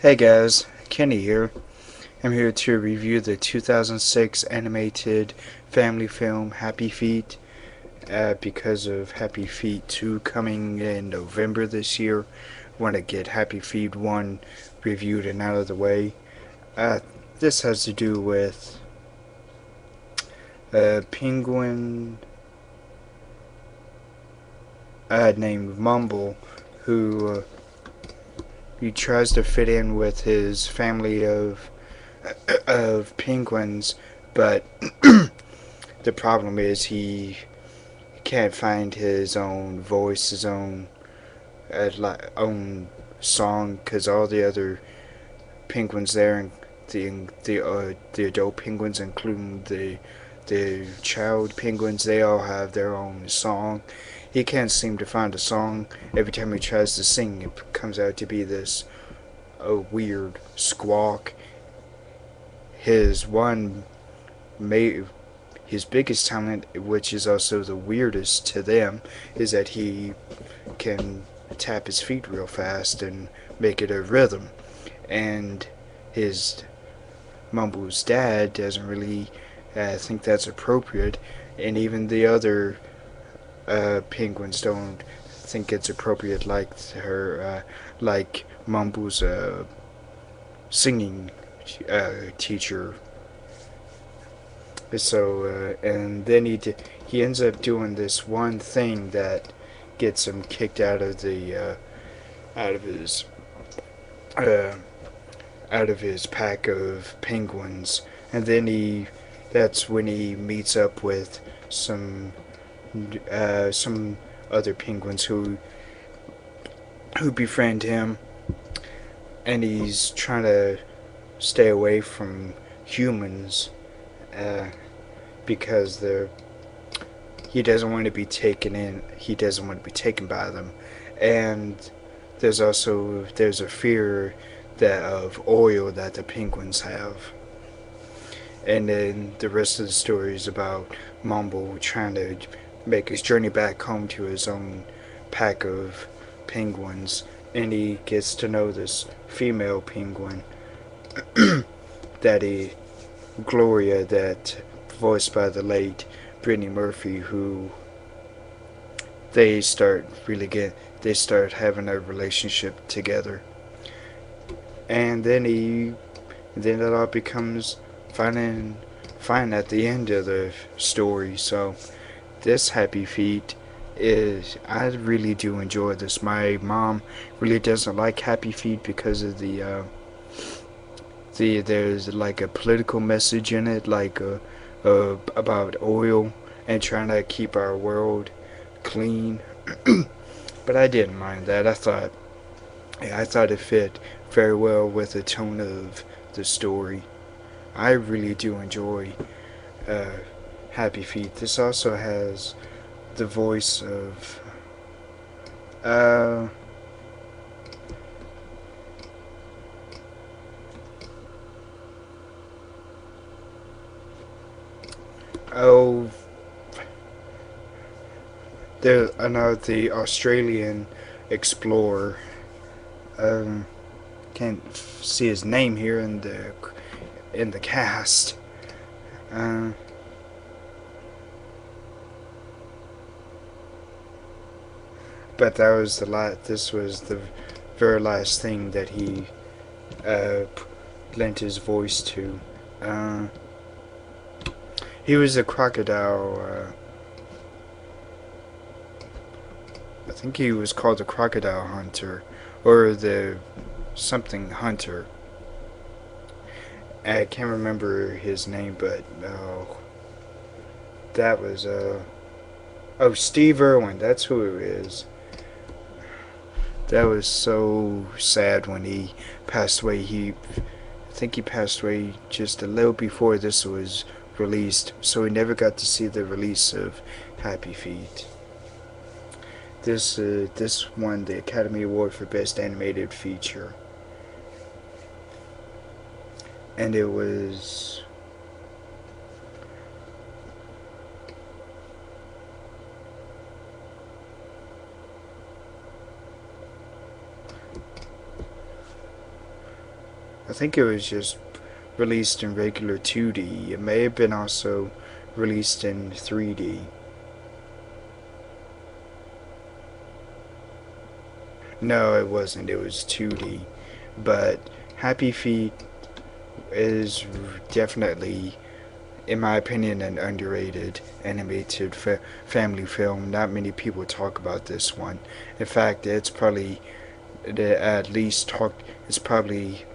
Hey guys, Kenny here. I'm here to review the 2006 animated family film Happy Feet. Because of Happy Feet 2 coming in November this year, I want to get Happy Feet 1 reviewed and out of the way. Uh, this has to do with a penguin named Mumble who he tries to fit in with his family of penguins, but the problem is he can't find his own voice, his own song, because all the other penguins there, the adult penguins, including the child penguins, they all have their own song. He can't seem to find a song. Every time he tries to sing, it comes out to be this weird squawk. His one his biggest talent, which is also the weirdest to them, is that he can tap his feet real fast and make it a rhythm. And his Mumble's dad doesn't really think that's appropriate, and even the other penguins don't think it's appropriate, like Mumble's singing teacher. And then he ends up doing this one thing that gets him kicked out of his uh, out of his pack of penguins, and then that's when he meets up with some other penguins who befriend him, and he's trying to stay away from humans uh, because he doesn't want to be taken in. He doesn't want to be taken by them, and there's a fear that of oil that the penguins have. And then the rest of the story is about Mumble trying to make his journey back home to his own pack of penguins, and he gets to know this female penguin that Gloria, that voiced by the late Brittany Murphy, who they start having a relationship together, and then it all becomes fine at the end of the story. So this Happy Feet is, I really do enjoy this. My mom really doesn't like Happy Feet because of there's like a political message in it, about oil and trying to keep our world clean. But I didn't mind that. I thought it fit very well with the tone of the story. I really do enjoy uh, Happy Feet. This also has the voice of uh, oh, I know the Australian explorer. Um, can't see his name here in the cast. Uh, but that was This was the very last thing that he uh, lent his voice to. Uh, he was a crocodile. I think he was called the crocodile hunter, or the something hunter. I can't remember his name, but that was Steve Irwin. That's who it is. That was so sad when he passed away. I think he passed away just a little before this was released, so we never got to see the release of Happy Feet. This won the Academy Award for Best Animated Feature, and it was I think it was just released in regular 2D. It may have been also released in 3D. No, it wasn't. It was 2D. But Happy Feet is definitely, in my opinion, an underrated animated family film. Not many people talk about this one. In fact, it's probably at least talked. It's probably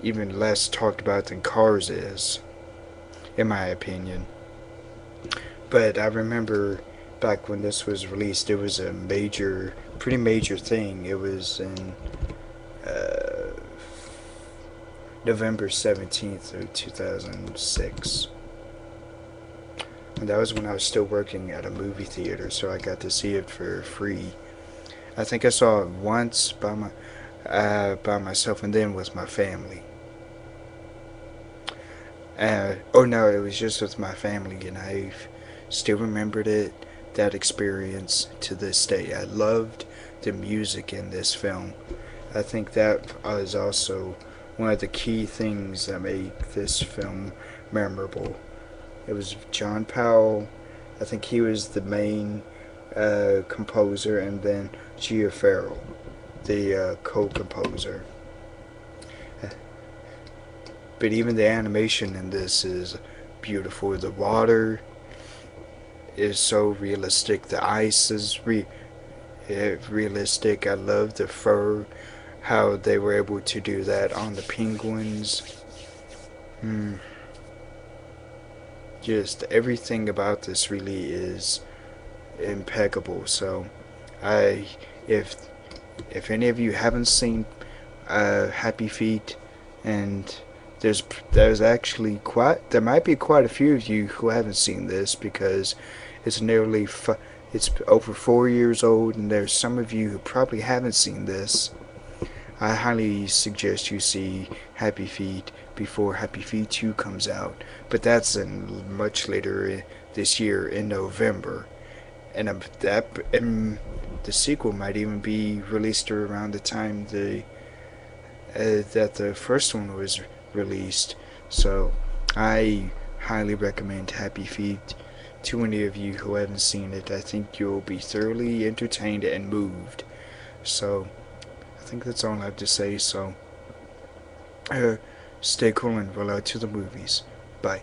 even less talked about than Cars is, in my opinion. But I remember back when this was released, it was a pretty major thing. It was in uh, November 17th of 2006. And that was when I was still working at a movie theater, so I got to see it for free. I think I saw it once by myself, and then with my family. Oh no, it was just with my family, and I still remembered that experience to this day. I loved the music in this film. I think that is also one of the key things that made this film memorable. It was John Powell. I think he was the main composer, and then Gia Farrell, the co-composer. But even the animation in this is beautiful. The water is so realistic. The ice is realistic. I love the fur, how they were able to do that on the penguins. Hmm. Just everything about this really is impeccable. So, I if any of you haven't seen Happy Feet, and there's actually there might be quite a few of you who haven't seen this, because it's it's over 4 years old, and there's some of you who probably haven't seen this. I highly suggest you see Happy Feet before Happy Feet 2 comes out, but that's in much later this year in November, and the sequel might even be released around the time that the first one was released. So I highly recommend Happy Feet to any of you who haven't seen it. I think you'll be thoroughly entertained and moved. So I think that's all I have to say. So stay cool and roll out to the movies. Bye.